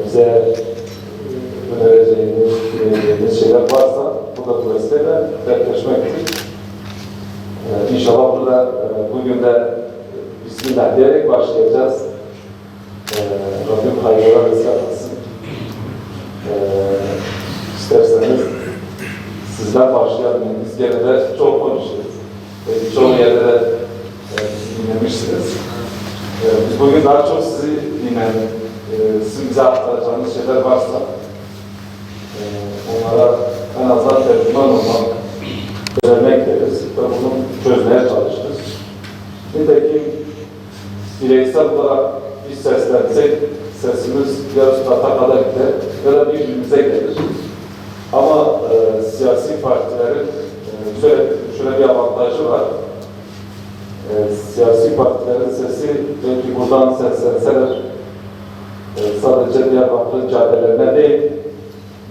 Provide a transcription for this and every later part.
bize önereceğiniz şeyler varsa burada bu vesileyle dertleşmektir. İnşallah burada bugün de Bismillah diyerek başlayacağız. Rabbim hayırlara vesile kılsın. İsterseniz sizden başlayalım. Biz gene de çok konuşuyoruz. Çoğu yerde de bizi dinlemişsiniz. Biz bugün daha çok sizi dinleyelim. Sizin bize aktaracağınız şeyler varsa onlara en azından tercüman olmak, öğrenmek deriz ve bunu çözmeye çalışırız. Nitekim bireysel olarak biz seslensek sesimiz ya üstada kadar gider ya da birbirimize gelir. Ama siyasi partilerin şöyle bir avantajı var. Siyasi partilerin sesi belki buradan seslenseler sadece Diyarbakır caddelerine değil,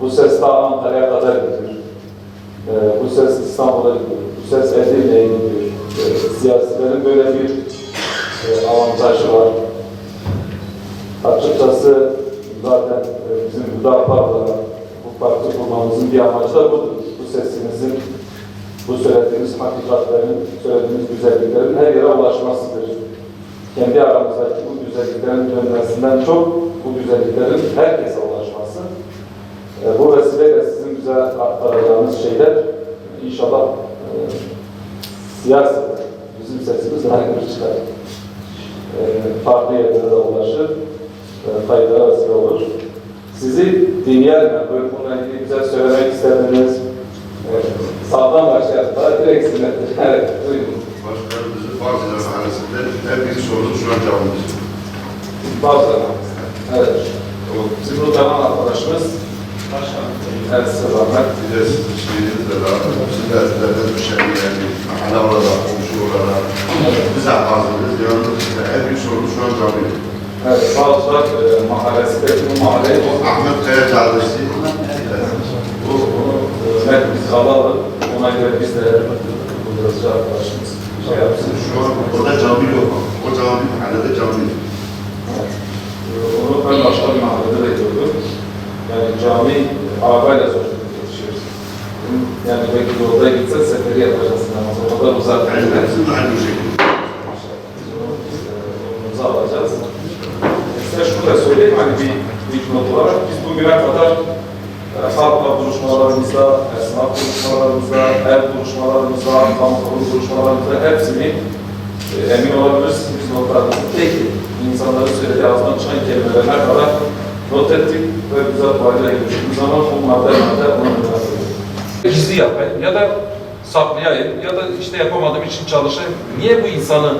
bu ses daha Ankara'ya kadar gidiyor. Bu ses İstanbul'a gidiyor. Bu ses Edirne'ye gidiyor. Siyasilerin böyle bir avantajı var. Açıkçası zaten bizim Hüdapar'la bu parti kurmamızın bir amacı da budur. Bu sesimizin, bu söylediğimiz hakikatlerin, söylediğimiz güzelliklerin her yere ulaşmasıdır. Kendi aramızdaki bu güzelliklerin dönmesinden çok bu güzelliklerin herkese ulaşması. Bu vesileyle sizin bize aktaracağınız şeyler inşallah siyaset, bizim sesimiz daha iyi çıkar. Farklı yerlere de ulaşır, faydalı vesile olur. Sizi dinleyelim. Böyle bununla ilgili bize söylemek istediğiniz sağdan başlayalım. Daha direkt sizinledir. Evet, buyurun. Başkanımızın Bağcılar Mahallesi'nde en büyük sorunu şu an camımız. Bağcılar Mahallesi. Evet. Bizim bu zaman arkadaşımız evet, size zahmet. Bir de sizin şeyinizle de sizlerden bir şey yani mahalle olarak, komşu olarak biz hakimizdir. Diyoruz size en büyük sorunu şu an camımız. Evet, Bağcılar Mahallesi'ndeki bu mahalle Ahmet Kaya Caddesi. Bunu net biz alalım. Ona göre biz de buradaki arkadaşımız şey yapsın. Şu an burada cami yok. O cami mahallede cami yok. Onu ben başka bir mahallede de gördüm. Yani cami arabayla zor yetişiyoruz. Yani belki yolda gitsen seferi yapacaksın ama o kadar uzak. Yani hepsinin aynı bir şekilde. Onu alacağız. Size şunu da söyleyeyim, hani bir not olarak biz bugüne kadar halkla buluşmalarımızda, esnaf buluşmalarımızda, ev buluşmalarımızda, kamu buluşmalarımızda hepsini emin olabilirsiniz. Biz notlarımızı tek insanların söylediği ağzından çıkan kelimelerine kadar not ettik ve güzel fayda görüştüğümüz zaman bu madde ona müdahale. Gizli yapayım ya da saklayayım ya da işte yapamadığım için çalışayım. Niye bu insanı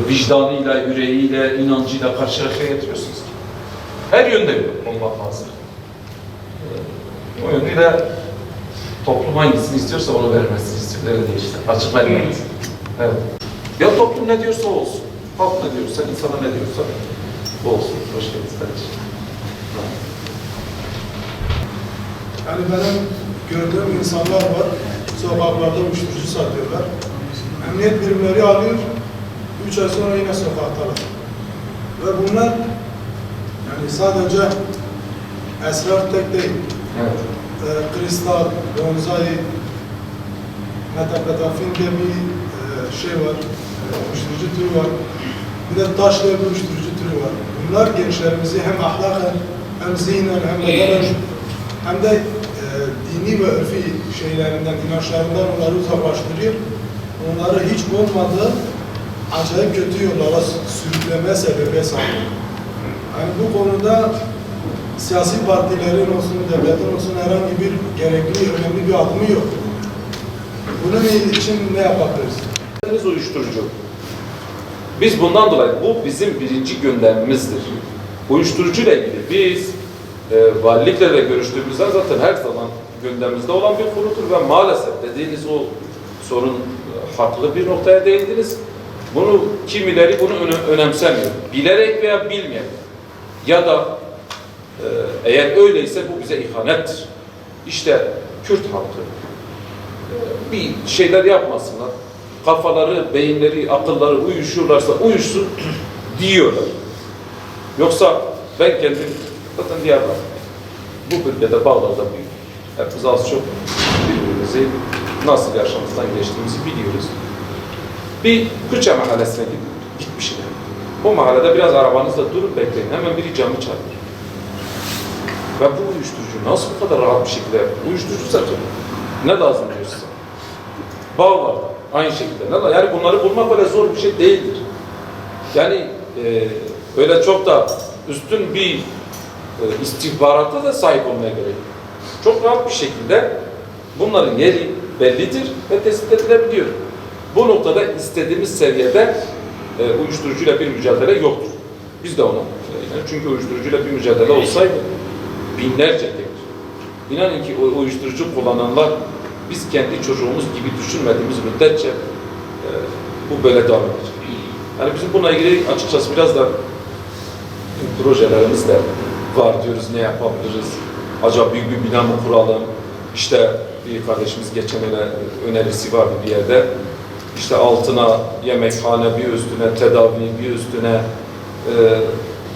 vicdanıyla, yüreğiyle, inancıyla karşı karşıya getiriyorsunuz ki? Her yönde olmak lazım. O yönüyle toplum hangisini istiyorsa onu vermesini istiyor. Öyle değil işte. Açık vermemiz. Evet. Ya toplum ne diyorsa olsun. Halk ne diyorsa, insana ne diyorsa olsun. Hoş geldiniz kardeşim. Yani benim gördüğüm insanlar var, sokaklarda uyuşturucu satıyorlar. Emniyet birimleri alıyor, 3 ay sonra yine sokaktalar. Ve bunlar yani sadece esrar tek değil. Evet. Kristal, bonzai, metapetafin diye bir şey var, uyuşturucu türü var. Bir de taş diye bir uyuşturucu türü var. Bunlar gençlerimizi hem ahlaken, hem zihnen, hem bedenen, hem de dini ve örfi şeylerinden, inançlarından onları uzaklaştırıyor. Onları hiç olmadığı acayip kötü yollara sürüklemeye sebebiyet sağlıyor. Yani bu konuda siyasi partilerin olsun, devletin olsun herhangi bir gerekli, önemli bir adımı yok. Bunun için ne yapabiliriz? Uyuşturucu. Biz bundan dolayı, bu bizim birinci gündemimizdir. Uyuşturucuyla ilgili biz valilikle de görüştüğümüzden zaten her zaman gündemimizde olan bir konudur ve maalesef dediğiniz o sorun haklı bir noktaya değindiniz. Bunu kimileri bunu önemsemiyor. Bilerek veya bilmeyerek ya da eğer öyleyse bu bize ihanettir. İşte Kürt halkı bir şeyler yapmasınlar. Kafaları, beyinleri, akılları uyuşuyorlarsa uyuşsun diyorlar. Yoksa ben kendim Zaten Diyarbakır. Bu bölgede bağlarda büyük. Hepimiz az çok birbirimizi nasıl yaşamımızdan geçtiğimizi biliyoruz. Bir Kürtçe mahallesine gitmişim. O mahallede biraz arabanızla durup bekleyin. Hemen biri camı çalıyor. Ve bu uyuşturucu nasıl bu kadar rahat bir şekilde uyuşturucu satıyor? Ne lazım diyorsun? Bağlarda aynı şekilde. Yani bunları bulmak öyle zor bir şey değildir. Yani öyle çok da üstün bir istihbarata da sahip olmaya gerek yok. Çok rahat bir şekilde bunların yeri bellidir ve tespit edilebiliyor. Bu noktada istediğimiz seviyede uyuşturucuyla bir mücadele yoktur. Biz de ona çünkü uyuşturucuyla bir mücadele olsaydı binlerce gelir. İnanın ki o uyuşturucu kullananlar biz kendi çocuğumuz gibi düşünmediğimiz müddetçe bu böyle devam edecek. Yani bizim bununla ilgili açıkçası biraz da projelerimiz de var diyoruz, ne yapabiliriz? Acaba büyük bir bina mı kuralım? İşte bir kardeşimiz geçen önerisi vardı bir yerde. İşte altına yemekhane, bir üstüne tedavi, bir üstüne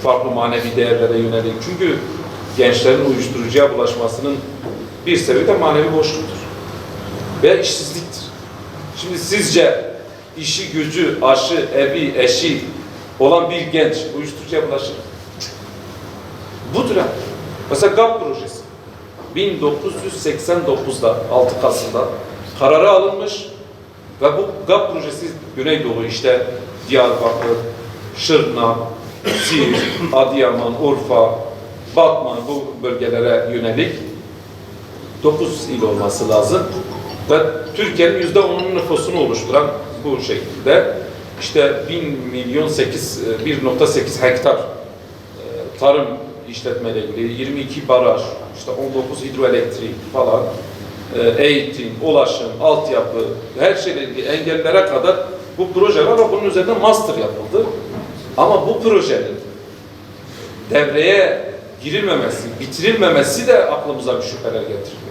farklı manevi değerlere yönelik. Çünkü gençlerin uyuşturucuya bulaşmasının bir sebebi de manevi boşluktur. Veya işsizliktir. Şimdi sizce işi, gücü, aşı, evi, eşi olan bir genç uyuşturucuya bulaşır. Budur ha. Mesela GAP projesi. 1989'da 6 Kasım'da kararı alınmış ve bu GAP projesi Güneydoğu işte Diyarbakır, Şırnak, Siirt, Adıyaman, Urfa, Batman bu bölgelere yönelik 9 il olması lazım ve Türkiye'nin %10'unun nüfusunu oluşturan bu şekilde işte 1.8 hektar tarım işletmeyle ilgili 22 baraj, işte 19 hidroelektrik falan, eğitim, ulaşım, altyapı, her şeyle ilgili engellere kadar bu proje var ve bunun üzerinde master yapıldı. Ama bu projenin devreye girilmemesi, bitirilmemesi de aklımıza bir şüpheler getiriyor.